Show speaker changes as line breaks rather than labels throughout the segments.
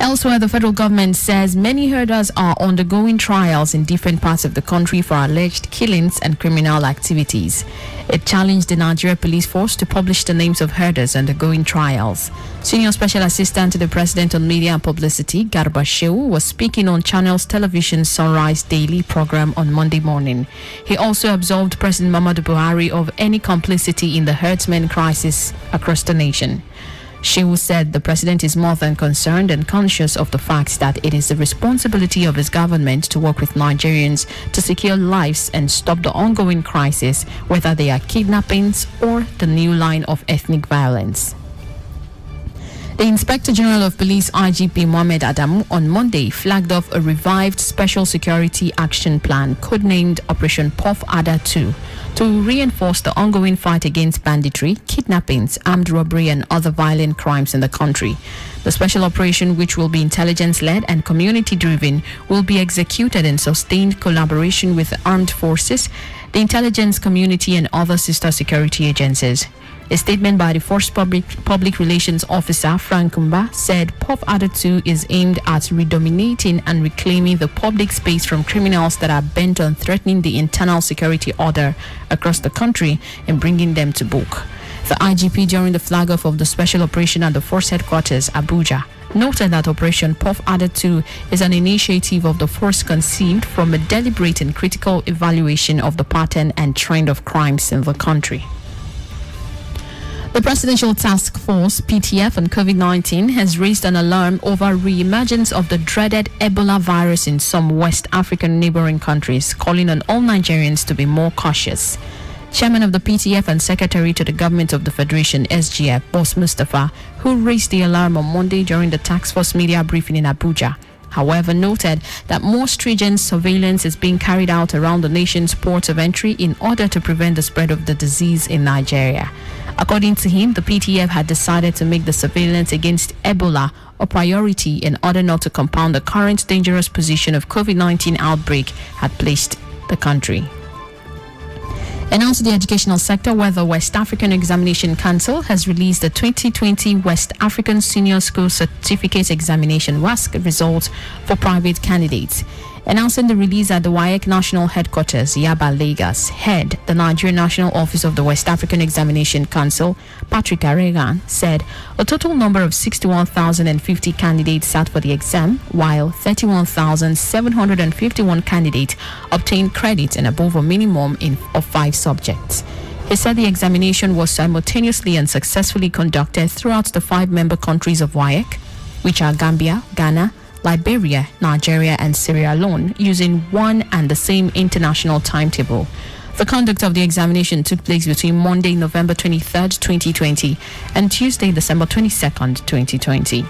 Elsewhere, the federal government says many herders are undergoing trials in different parts of the country for alleged killings and criminal activities. It challenged the Nigeria Police Force to publish the names of herders undergoing trials. Senior Special Assistant to the President on Media and Publicity, Garba Shehu, was speaking on Channels Television Sunrise Daily program on Monday morning. He also absolved President Muhammadu Buhari of any complicity in the herdsmen crisis across the nation. Shehu said the president is more than concerned and conscious of the fact that it is the responsibility of his government to work with Nigerians to secure lives and stop the ongoing crisis, whether they are kidnappings or the new line of ethnic violence. The Inspector General of Police IGP Mohammed Adamu on Monday flagged off a revived Special Security Action Plan codenamed Operation Puff Adder 2 to reinforce the ongoing fight against banditry, kidnappings, armed robbery and other violent crimes in the country. The special operation, which will be intelligence-led and community-driven, will be executed in sustained collaboration with the armed forces, the intelligence community and other sister security agencies. A statement by the Force Public Relations Officer, Frank Kumba, said Puff Adder 2 is aimed at redominating and reclaiming the public space from criminals that are bent on threatening the internal security order across the country and bringing them to book. The IGP, during the flag-off of the special operation at the Force Headquarters, Abuja, noted that Operation Puff Adder 2 is an initiative of the force conceived from a deliberate and critical evaluation of the pattern and trend of crimes in the country. The Presidential Task Force, PTF, on COVID-19 has raised an alarm over re-emergence of the dreaded Ebola virus in some West African neighboring countries, calling on all Nigerians to be more cautious. Chairman of the PTF and Secretary to the Government of the Federation, SGF, Boss Mustafa, who raised the alarm on Monday during the Task Force media briefing in Abuja, however, noted that more stringent surveillance is being carried out around the nation's ports of entry in order to prevent the spread of the disease in Nigeria. According to him, the PTF had decided to make the surveillance against Ebola a priority in order not to compound the current dangerous position of COVID-19 outbreak had placed the country. And also the educational sector, where the West African Examination Council has released the 2020 West African Senior School Certificate Examination WASC results for private candidates. Announcing the release at the WAEC National Headquarters, Yaba, Lagos, head the Nigerian National Office of the West African Examination Council, Patrick Aregan, said a total number of 61,050 candidates sat for the exam, while 31,751 candidates obtained credit and above a minimum of 5 subjects. He said the examination was simultaneously and successfully conducted throughout the 5 member countries of WAEC, which are Gambia, Ghana, Liberia, Nigeria and Sierra Leone, using one and the same international timetable. The conduct of the examination took place between Monday, November 23rd, 2020 and Tuesday, December 22nd, 2020.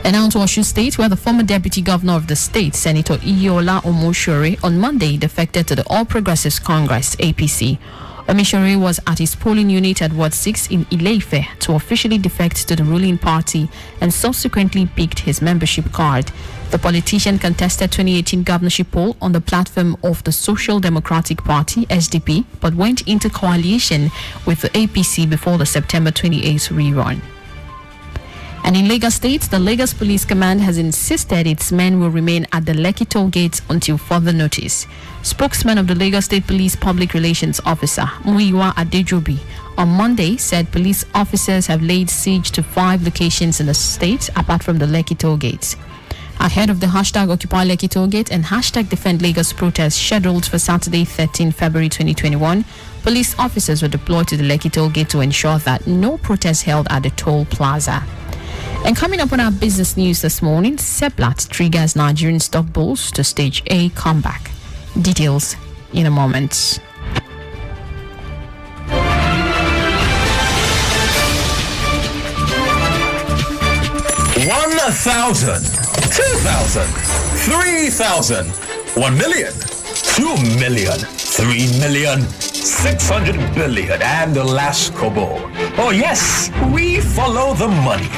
And now to Osun State, where the former Deputy Governor of the state, Senator Iyiola Omoshore, on Monday defected to the All Progressives Congress, APC. Omoshore was at his polling unit at Ward 6 in Ile-Ife to officially defect to the ruling party and subsequently picked his membership card. The politician contested 2018 governorship poll on the platform of the Social Democratic Party, SDP, but went into coalition with the APC before the September 28th rerun. And in Lagos State, the Lagos Police Command has insisted its men will remain at the Lekki toll gates until further notice. Spokesman of the Lagos State Police Public Relations Officer, Muyiwa Adejobi, on Monday said police officers have laid siege to 5 locations in the state apart from the Lekki toll gates. Ahead of the hashtag Occupy Lekki toll gate and hashtag Defend Lagos protest scheduled for Saturday, 13 February 2021, police officers were deployed to the Lekki toll gate to ensure that no protest held at the toll plaza. And coming up on our business news this morning, Seplat triggers Nigerian stock bulls to stage A comeback. Details in a moment.
$1,000, $2,000, $3,000, $1 million, $2 million, $3 million, $600 billion, and the last kobo. Oh yes, we follow the money.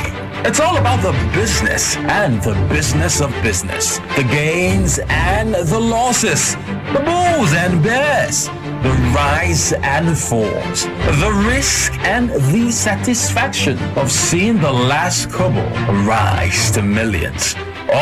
It's all about the business and the business of business, the gains and the losses, the bulls and bears. the rise and falls, the risk and the satisfaction of seeing the last kobo rise to millions.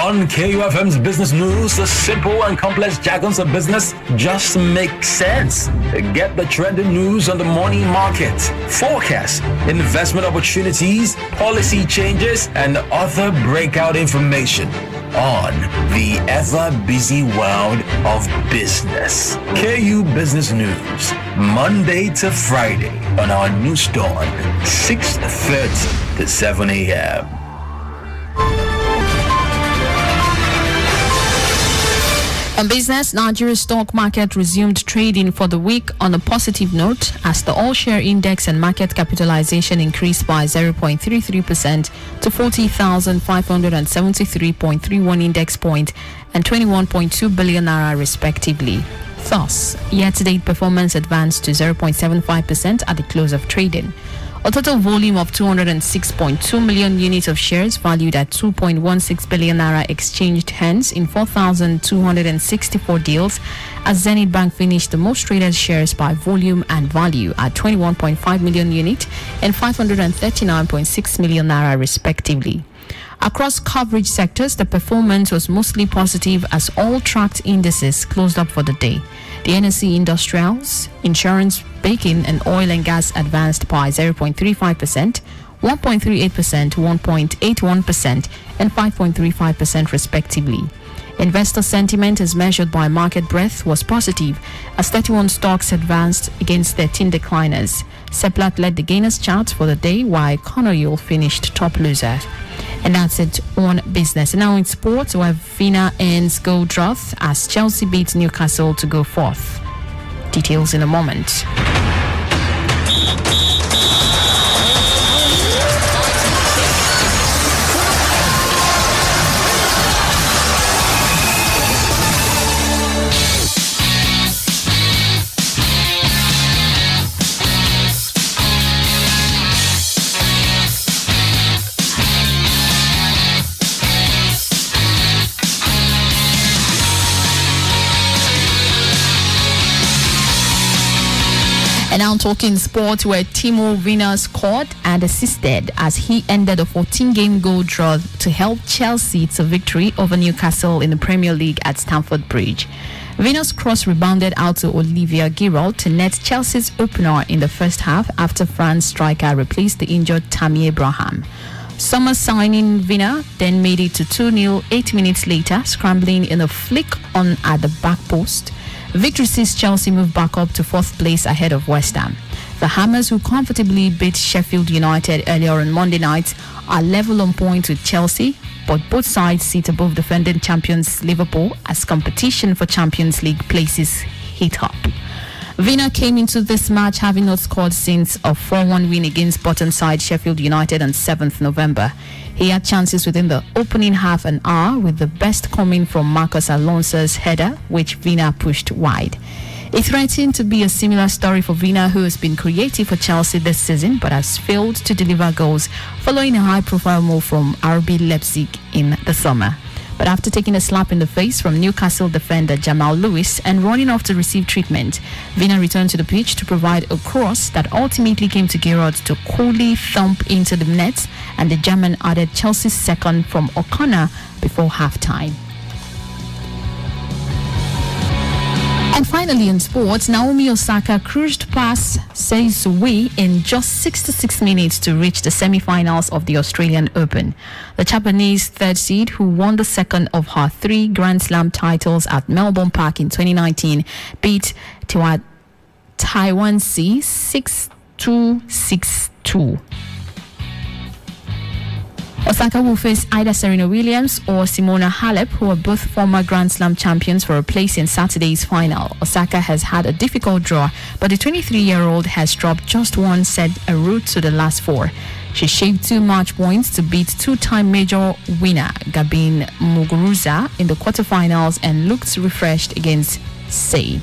On KUFM's Business News, the simple and complex jargons of business just make sense. Get the trending news on the morning market, forecasts, investment opportunities, policy changes, and other breakout information on the ever-busy world of business. KU Business News, Monday to Friday on our news dawn, 6:30 to 7 a.m.
On business, Nigeria's stock market resumed trading for the week on a positive note as the all-share index and market capitalization increased by 0.33% to 40,573.31 index point and 21.2 billion naira respectively. Thus, year-to-date performance advanced to 0.75% at the close of trading. A total volume of 206.2 million units of shares valued at 2.16 billion naira exchanged hands in 4,264 deals as Zenith Bank finished the most traded shares by volume and value at 21.5 million units and 539.6 million naira respectively. Across coverage sectors, the performance was mostly positive as all tracked indices closed up for the day. The NSE Industrials, Insurance, Banking and Oil and Gas advanced by 0.35%, 1.38%, 1.81% and 5.35% respectively. Investor sentiment as measured by market breadth was positive as 31 stocks advanced against 13 decliners. Seplat led the gainers chart for the day while Conoil finished top loser. And that's it on business. Now in sports, where Vina ends goal drought as Chelsea beats Newcastle to go fourth. Details in a moment. And now talking sport, where Timo Werner scored and assisted as he ended a 14-game goal draw to help Chelsea to victory over Newcastle in the Premier League at Stamford Bridge. Werner's cross rebounded out to Olivier Giroud to net Chelsea's opener in the first half after France striker replaced the injured Tammy Abraham. Summer signing Werner then made it to 2-0 8 minutes later, scrambling in a flick on at the back post. Victory sees Chelsea move back up to fourth place ahead of West Ham. The Hammers, who comfortably beat Sheffield United earlier on Monday night, are level on points with Chelsea, but both sides sit above defending champions Liverpool as competition for Champions League places heat up. Werner came into this match having not scored since a 4-1 win against bottom side Sheffield United on 7th November. He had chances within the opening half an hour, with the best coming from Marcos Alonso's header, which Werner pushed wide. It threatened to be a similar story for Werner, who has been creative for Chelsea this season but has failed to deliver goals following a high-profile move from RB Leipzig in the summer. But after taking a slap in the face from Newcastle defender Jamal Lewis and running off to receive treatment, Werner returned to the pitch to provide a cross that ultimately came to Giroud to coolly thump into the net, and the German added Chelsea's second from O'Connor before half-time. And finally in sports, Naomi Osaka cruised past Sei Sui in just 66 minutes to reach the semi-finals of the Australian Open. The Japanese third seed, who won the second of her 3 Grand Slam titles at Melbourne Park in 2019, beat Taiwan C 6-2, 6-2. Osaka will face either Serena Williams or Simona Halep, who are both former Grand Slam champions, for a place in Saturday's final. Osaka has had a difficult draw, but the 23-year-old has dropped just one set en route to the last 4. She shaved 2 match points to beat 2-time major winner Gabin Muguruza in the quarterfinals and looked refreshed against Sei.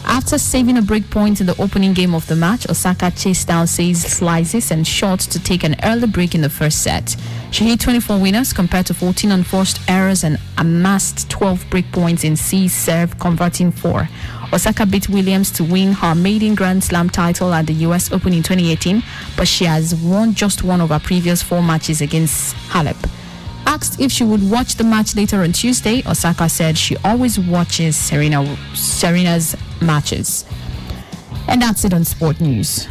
After saving a break point in the opening game of the match, Osaka chased down Sei's slices and shots to take an early break in the first set. She hit 24 winners compared to 14 unforced errors and amassed 12 break points in Sei's serve, converting 4. Osaka beat Williams to win her maiden Grand Slam title at the US Open in 2018, but she has won just one of her previous 4 matches against Halep. Asked if she would watch the match later on Tuesday, Osaka said she always watches Serena's matches. And that's it on Sport News.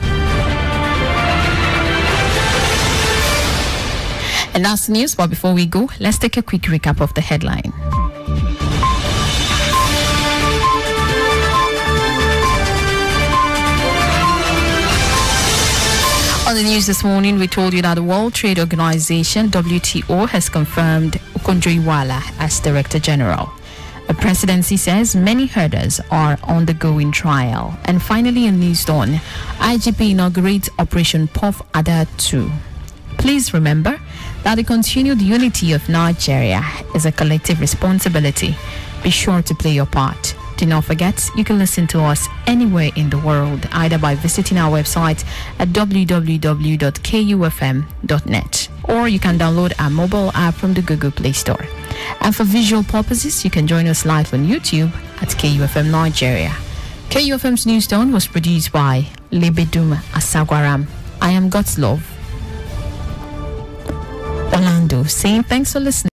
And that's the news, but before we go, let's take a quick recap of the headline. On the news this morning, we told you that the World Trade Organization, WTO, has confirmed Okonjo-Iweala as Director General. The presidency says many herders are undergoing trial. And finally, in News Dawn, IGP inaugurates Operation Puff Ada 2. Please remember that the continued unity of Nigeria is a collective responsibility. Be sure to play your part. Do not forget, you can listen to us anywhere in the world, either by visiting our website at www.kufm.net, or you can download our mobile app from the Google Play Store. And for visual purposes, you can join us live on YouTube at KUFM Nigeria. KUFM's News Dawn was produced by Lebedum Asagwaram. I am God's Love. Orlando saying thanks for listening.